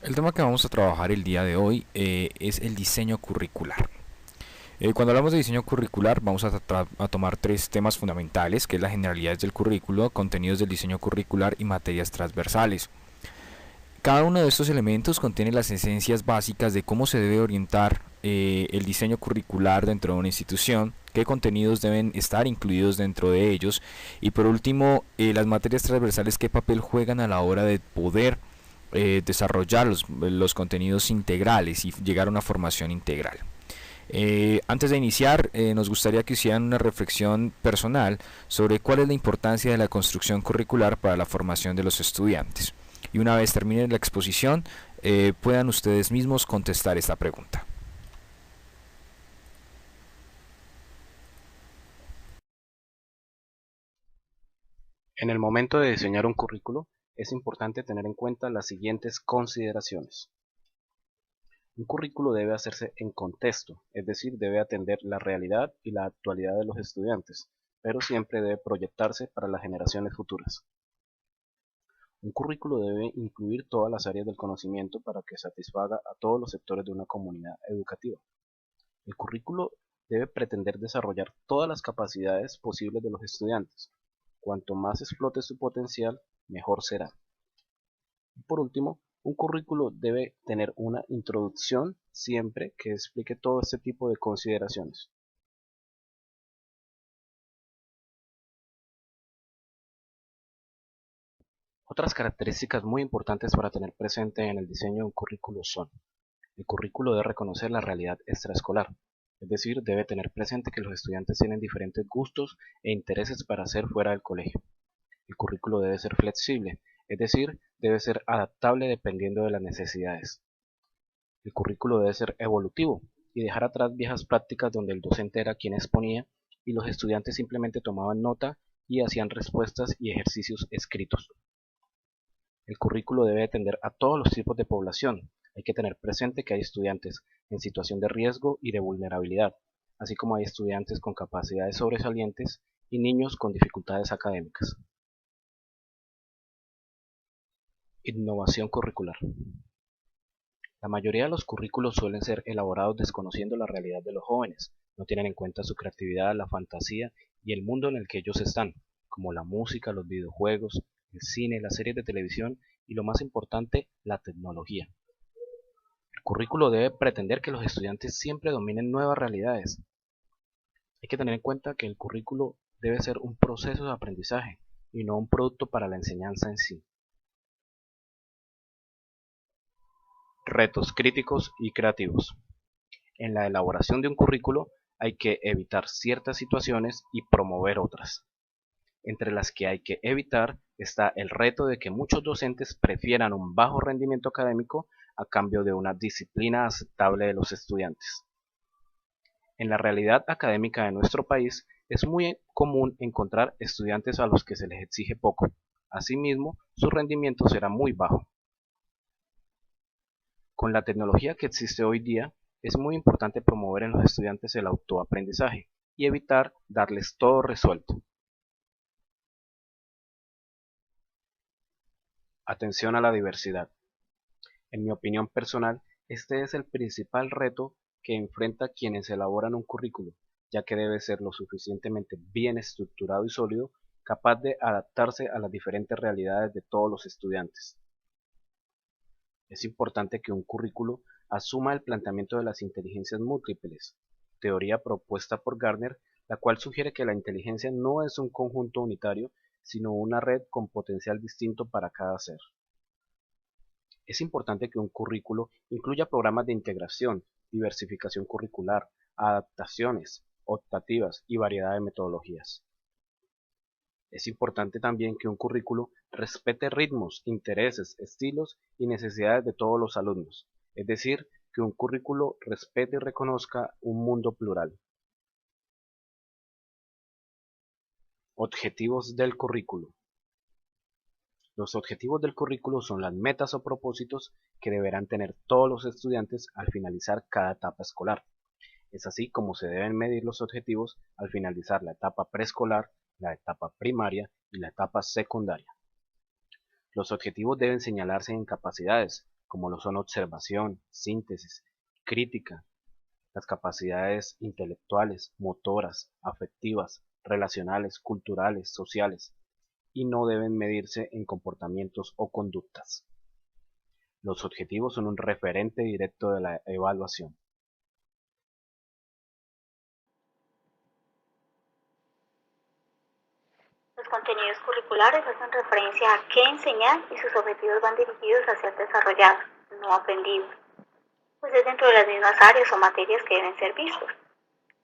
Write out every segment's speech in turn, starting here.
El tema que vamos a trabajar el día de hoy es el diseño curricular. Cuando hablamos de diseño curricular vamos a tomar tres temas fundamentales, que es la generalidad del currículo, contenidos del diseño curricular y materias transversales. Cada uno de estos elementos contiene las esencias básicas de cómo se debe orientar el diseño curricular dentro de una institución, qué contenidos deben estar incluidos dentro de ellos y por último las materias transversales qué papel juegan a la hora de poder desarrollar los contenidos integrales y llegar a una formación integral. Antes de iniciar, nos gustaría que hicieran una reflexión personal sobre cuál es la importancia de la construcción curricular para la formación de los estudiantes. Y una vez termine la exposición, puedan ustedes mismos contestar esta pregunta. En el momento de diseñar un currículo, es importante tener en cuenta las siguientes consideraciones. Un currículo debe hacerse en contexto, es decir, debe atender la realidad y la actualidad de los estudiantes, pero siempre debe proyectarse para las generaciones futuras. Un currículo debe incluir todas las áreas del conocimiento para que satisfaga a todos los sectores de una comunidad educativa. El currículo debe pretender desarrollar todas las capacidades posibles de los estudiantes. Cuanto más explote su potencial, mejor será. Y por último, un currículo debe tener una introducción siempre que explique todo este tipo de consideraciones. Otras características muy importantes para tener presente en el diseño de un currículo son: el currículo debe reconocer la realidad extraescolar, es decir, debe tener presente que los estudiantes tienen diferentes gustos e intereses para hacer fuera del colegio. El currículo debe ser flexible, es decir, debe ser adaptable dependiendo de las necesidades. El currículo debe ser evolutivo y dejar atrás viejas prácticas donde el docente era quien exponía y los estudiantes simplemente tomaban nota y hacían respuestas y ejercicios escritos. El currículo debe atender a todos los tipos de población. Hay que tener presente que hay estudiantes en situación de riesgo y de vulnerabilidad, así como hay estudiantes con capacidades sobresalientes y niños con dificultades académicas. Innovación curricular. La mayoría de los currículos suelen ser elaborados desconociendo la realidad de los jóvenes, no tienen en cuenta su creatividad, la fantasía y el mundo en el que ellos están, como la música, los videojuegos, el cine, las series de televisión y lo más importante, la tecnología. El currículo debe pretender que los estudiantes siempre dominen nuevas realidades. Hay que tener en cuenta que el currículo debe ser un proceso de aprendizaje y no un producto para la enseñanza en sí. Retos críticos y creativos. En la elaboración de un currículo hay que evitar ciertas situaciones y promover otras. Entre las que hay que evitar está el reto de que muchos docentes prefieran un bajo rendimiento académico a cambio de una disciplina aceptable de los estudiantes. En la realidad académica de nuestro país es muy común encontrar estudiantes a los que se les exige poco. Asimismo, su rendimiento será muy bajo. Con la tecnología que existe hoy día, es muy importante promover en los estudiantes el autoaprendizaje y evitar darles todo resuelto. Atención a la diversidad. En mi opinión personal, este es el principal reto que enfrenta quienes elaboran un currículo, ya que debe ser lo suficientemente bien estructurado y sólido, capaz de adaptarse a las diferentes realidades de todos los estudiantes. Es importante que un currículo asuma el planteamiento de las inteligencias múltiples, teoría propuesta por Gardner, la cual sugiere que la inteligencia no es un conjunto unitario, sino una red con potencial distinto para cada ser. Es importante que un currículo incluya programas de integración, diversificación curricular, adaptaciones, optativas y variedad de metodologías. Es importante también que un currículo respete ritmos, intereses, estilos y necesidades de todos los alumnos, es decir, que un currículo respete y reconozca un mundo plural. Objetivos del currículo. Los objetivos del currículo son las metas o propósitos que deberán tener todos los estudiantes al finalizar cada etapa escolar. Es así como se deben medir los objetivos al finalizar la etapa preescolar, la etapa primaria y la etapa secundaria. Los objetivos deben señalarse en capacidades, como lo son observación, síntesis, crítica, las capacidades intelectuales, motoras, afectivas, relacionales, culturales, sociales, y no deben medirse en comportamientos o conductas. Los objetivos son un referente directo de la evaluación. Los contenidos curriculares hacen referencia a qué enseñar y sus objetivos van dirigidos a ser desarrollados, no aprendidos, pues es dentro de las mismas áreas o materias que deben ser vistos.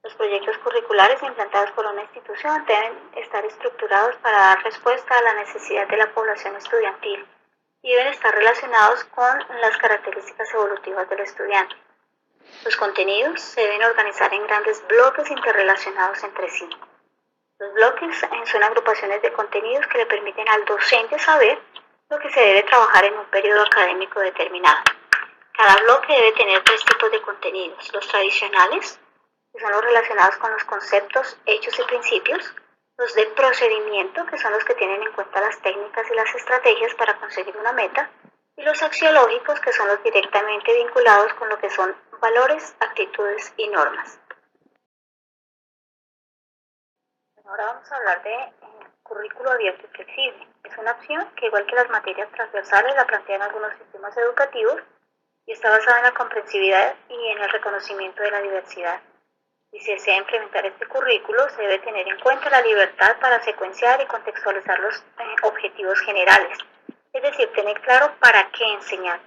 Los proyectos curriculares implantados por una institución deben estar estructurados para dar respuesta a la necesidad de la población estudiantil y deben estar relacionados con las características evolutivas del estudiante. Los contenidos se deben organizar en grandes bloques interrelacionados entre sí. Los bloques son agrupaciones de contenidos que le permiten al docente saber lo que se debe trabajar en un periodo académico determinado. Cada bloque debe tener tres tipos de contenidos: los tradicionales, que son los relacionados con los conceptos, hechos y principios; los de procedimiento, que son los que tienen en cuenta las técnicas y las estrategias para conseguir una meta; y los axiológicos, que son los directamente vinculados con lo que son valores, actitudes y normas. Ahora vamos a hablar de currículo abierto y flexible. Es una opción que, igual que las materias transversales, la plantean algunos sistemas educativos y está basada en la comprensividad y en el reconocimiento de la diversidad. Si se desea implementar este currículo, se debe tener en cuenta la libertad para secuenciar y contextualizar los objetivos generales, es decir, tener claro para qué enseñar.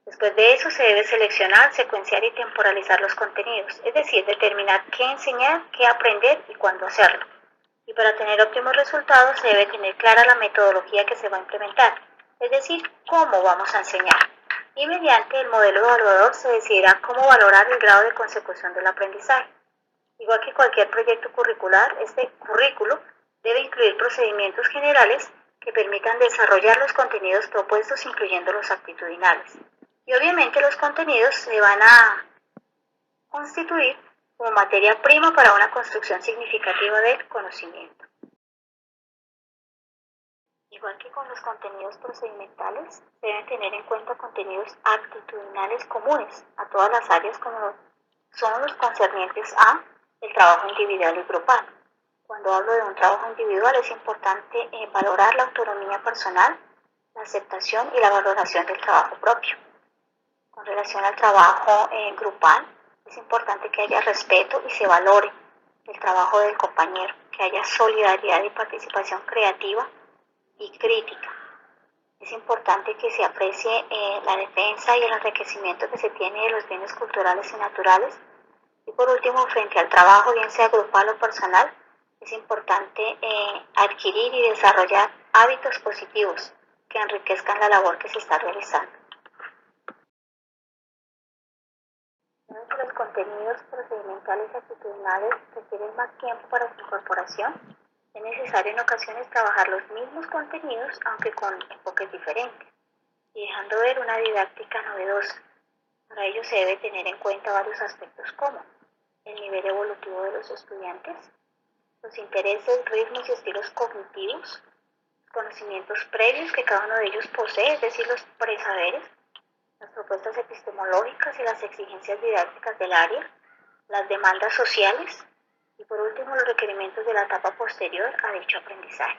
Después de eso se debe seleccionar, secuenciar y temporalizar los contenidos, es decir, determinar qué enseñar, qué aprender y cuándo hacerlo. Y para tener óptimos resultados se debe tener clara la metodología que se va a implementar, es decir, cómo vamos a enseñar. Y mediante el modelo evaluador se decidirá cómo valorar el grado de consecución del aprendizaje. Igual que cualquier proyecto curricular, este currículo debe incluir procedimientos generales que permitan desarrollar los contenidos propuestos, incluyendo los actitudinales. Y obviamente los contenidos se van a constituir como materia prima para una construcción significativa del conocimiento. Igual que con los contenidos procedimentales, se deben tener en cuenta contenidos actitudinales comunes a todas las áreas, como son los concernientes a el trabajo individual y grupal. Cuando hablo de un trabajo individual, es importante valorar la autonomía personal, la aceptación y la valoración del trabajo propio. Con relación al trabajo grupal, es importante que haya respeto y se valore el trabajo del compañero, que haya solidaridad y participación creativa y crítica. Es importante que se aprecie la defensa y el enriquecimiento que se tiene de los bienes culturales y naturales. Y por último, frente al trabajo, bien sea grupal o personal, es importante adquirir y desarrollar hábitos positivos que enriquezcan la labor que se está realizando. Los contenidos procedimentales y actitudinales requieren más tiempo para su incorporación. Es necesario en ocasiones trabajar los mismos contenidos, aunque con enfoques diferentes, y dejando ver una didáctica novedosa. Para ello se debe tener en cuenta varios aspectos como el nivel evolutivo de los estudiantes, los intereses, ritmos y estilos cognitivos, los conocimientos previos que cada uno de ellos posee, es decir, los presaberes, las propuestas epistemológicas y las exigencias didácticas del área, las demandas sociales y por último los requerimientos de la etapa posterior a dicho aprendizaje.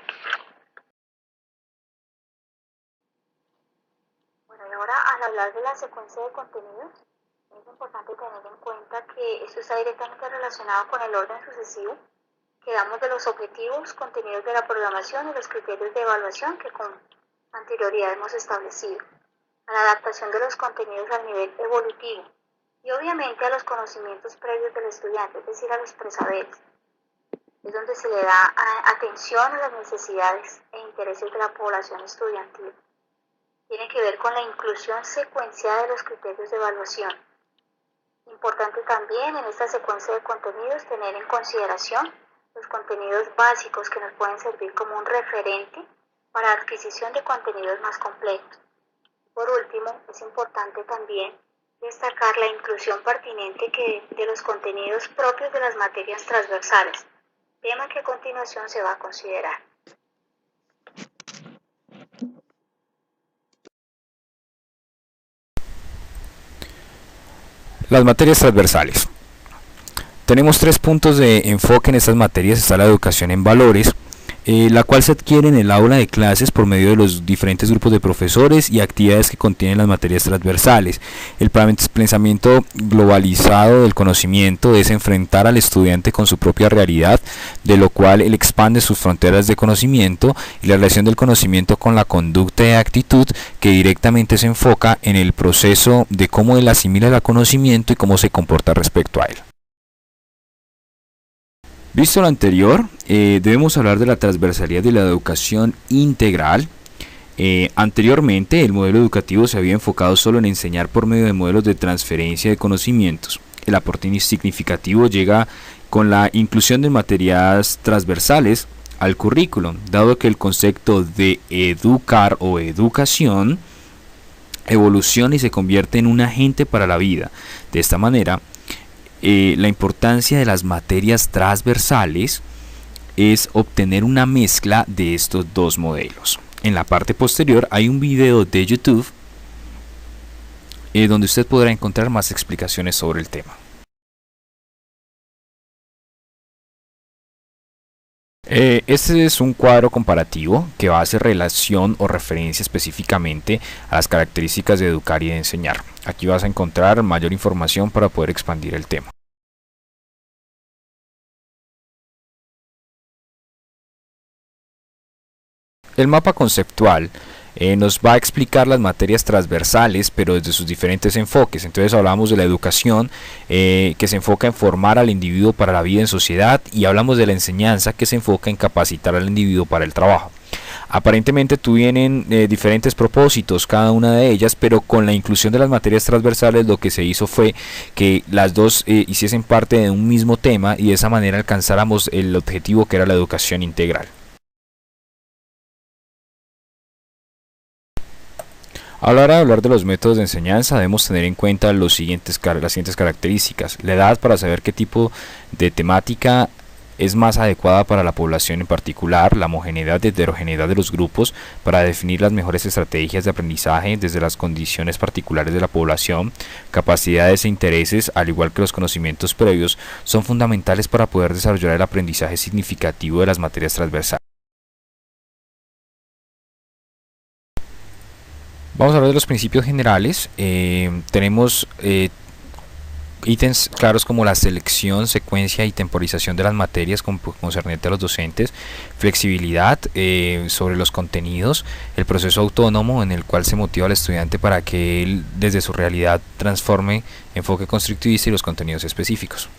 Bueno, y ahora al hablar de la secuencia de contenidos, es importante tener en cuenta que esto está directamente relacionado con el orden sucesivo que damos de los objetivos, contenidos de la programación y los criterios de evaluación que con anterioridad hemos establecido, a la adaptación de los contenidos al nivel evolutivo y obviamente a los conocimientos previos del estudiante, es decir, a los presaberes. Es donde se le da atención a las necesidades e intereses de la población estudiantil. Tiene que ver con la inclusión secuenciada de los criterios de evaluación. Importante también en esta secuencia de contenidos tener en consideración los contenidos básicos que nos pueden servir como un referente para la adquisición de contenidos más completos. Por último, es importante también destacar la inclusión pertinente de los contenidos propios de las materias transversales, tema que a continuación se va a considerar. Las materias transversales. Tenemos 3 puntos de enfoque en estas materias. Está la educación en valores, la cual se adquiere en el aula de clases por medio de los diferentes grupos de profesores y actividades que contienen las materias transversales. El pensamiento globalizado del conocimiento es enfrentar al estudiante con su propia realidad, de lo cual él expande sus fronteras de conocimiento, y la relación del conocimiento con la conducta y actitud, que directamente se enfoca en el proceso de cómo él asimila el conocimiento y cómo se comporta respecto a él. Visto lo anterior, debemos hablar de la transversalidad de la educación integral. Anteriormente, el modelo educativo se había enfocado solo en enseñar por medio de modelos de transferencia de conocimientos. El aporte significativo llega con la inclusión de materias transversales al currículo, dado que el concepto de educar o educación evoluciona y se convierte en un agente para la vida. De esta manera, la importancia de las materias transversales es obtener una mezcla de estos dos modelos. En la parte posterior hay un video de YouTube donde usted podrá encontrar más explicaciones sobre el tema. Este es un cuadro comparativo que va a hacer relación o referencia específicamente a las características de educar y de enseñar. Aquí vas a encontrar mayor información para poder expandir el tema. El mapa conceptual nos va a explicar las materias transversales, pero desde sus diferentes enfoques. Entonces hablamos de la educación, que se enfoca en formar al individuo para la vida en sociedad, y hablamos de la enseñanza, que se enfoca en capacitar al individuo para el trabajo. Aparentemente tienen diferentes propósitos cada una de ellas, pero con la inclusión de las materias transversales lo que se hizo fue que las dos hiciesen parte de un mismo tema, y de esa manera alcanzáramos el objetivo, que era la educación integral. A la hora de hablar de los métodos de enseñanza, debemos tener en cuenta las siguientes características: la edad, para saber qué tipo de temática es más adecuada para la población en particular; la homogeneidad y heterogeneidad de los grupos, para definir las mejores estrategias de aprendizaje desde las condiciones particulares de la población; capacidades e intereses, al igual que los conocimientos previos, son fundamentales para poder desarrollar el aprendizaje significativo de las materias transversales. Vamos a hablar de los principios generales. Tenemos ítems claros como la selección, secuencia y temporización de las materias concerniente a los docentes; flexibilidad sobre los contenidos; el proceso autónomo, en el cual se motiva al estudiante para que él desde su realidad transforme enfoque constructivista y los contenidos específicos.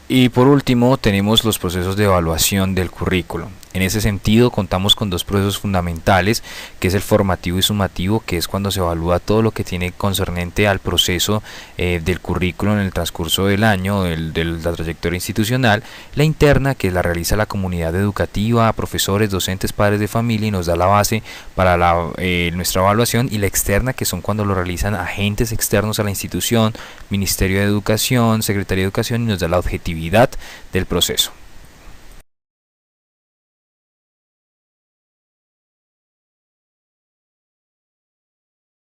Y por último tenemos los procesos de evaluación del currículo. En ese sentido contamos con dos procesos fundamentales, que es el formativo y sumativo, que es cuando se evalúa todo lo que tiene concernente al proceso del currículo en el transcurso del año, de la trayectoria institucional; la interna, que la realiza la comunidad educativa, profesores, docentes, padres de familia, y nos da la base para nuestra evaluación; y la externa, que son cuando lo realizan agentes externos a la institución, Ministerio de Educación, Secretaría de Educación, y nos da la objetividad del proceso.